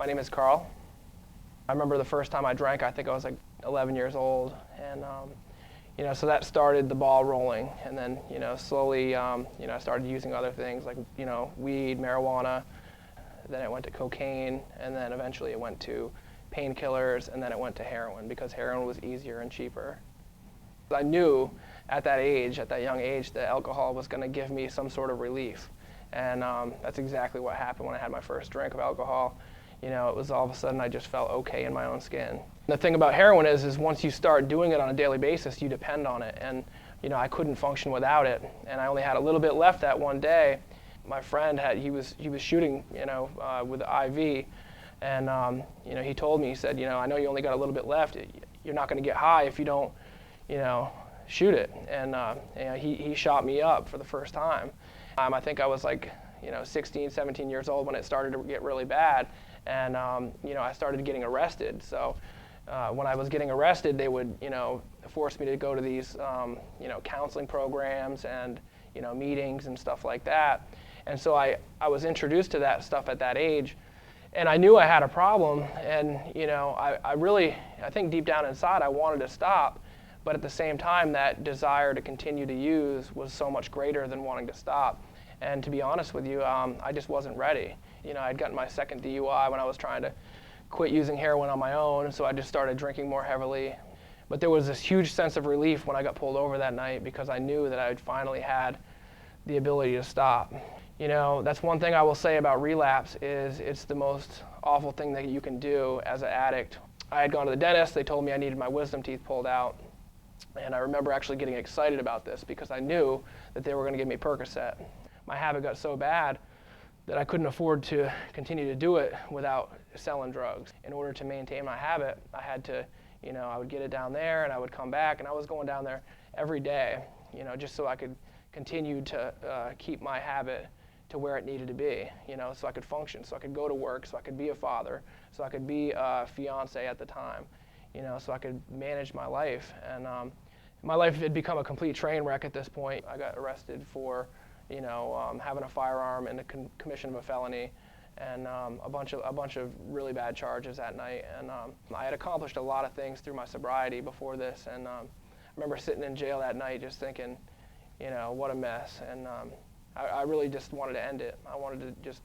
My name is Karl. I remember the first time I drank, I think I was like 11 years old, and so that started the ball rolling. And then slowly, I started using other things like weed, marijuana. Then it went to cocaine, and then eventually it went to painkillers, and then it went to heroin because heroin was easier and cheaper. I knew at that young age, that alcohol was going to give me some sort of relief, and that's exactly what happened when I had my first drink of alcohol. It was all of a sudden I just felt okay in my own skin. The thing about heroin is once you start doing it on a daily basis, you depend on it, and I couldn't function without it, and I only had a little bit left that one day. My friend he was shooting with the IV, and he told me, he said, I know you only got a little bit left. You're not going to get high if you don't shoot it. And he shot me up for the first time. I think I was like 16, 17 years old when it started to get really bad, and I started getting arrested. So when I was getting arrested, they would force me to go to these counseling programs and meetings and stuff like that. And so I was introduced to that stuff at that age, and I knew I had a problem, and I think deep down inside I wanted to stop, but at the same time that desire to continue to use was so much greater than wanting to stop. And to be honest with you, I just wasn't ready. I'd gotten my second DUI when I was trying to quit using heroin on my own, so I just started drinking more heavily. But there was this huge sense of relief when I got pulled over that night because I knew that I had finally had the ability to stop. That's one thing I will say about relapse is it's the most awful thing that you can do as an addict. I had gone to the dentist, they told me I needed my wisdom teeth pulled out. And I remember actually getting excited about this because I knew that they were going to give me Percocet. My habit got so bad that I couldn't afford to continue to do it without selling drugs. In order to maintain my habit, I had to, I would get it down there and I would come back, and I was going down there every day, just so I could continue to keep my habit to where it needed to be, so I could function, so I could go to work, so I could be a father, so I could be a fiance at the time, so I could manage my life. And my life had become a complete train wreck at this point. I got arrested for, having a firearm and the commission of a felony, and a bunch of really bad charges that night. And I had accomplished a lot of things through my sobriety before this, and I remember sitting in jail that night just thinking, what a mess. And I really just wanted to end it. I wanted to just,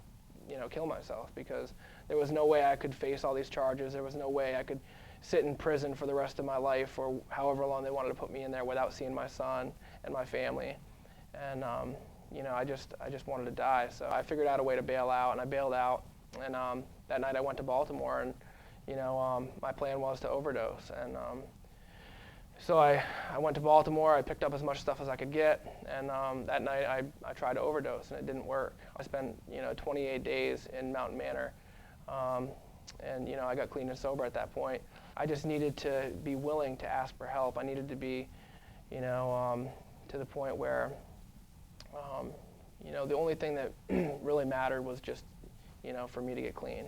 kill myself because there was no way I could face all these charges. There was no way I could sit in prison for the rest of my life or however long they wanted to put me in there without seeing my son and my family. And I just wanted to die. So I figured out a way to bail out, and I bailed out. And that night I went to Baltimore, and my plan was to overdose. And so I went to Baltimore. I picked up as much stuff as I could get, and that night I tried to overdose, and it didn't work. I spent 28 days in Mountain Manor, and I got clean and sober at that point. I just needed to be willing to ask for help. I needed to be, to the point where, the only thing that really mattered was just, for me to get clean.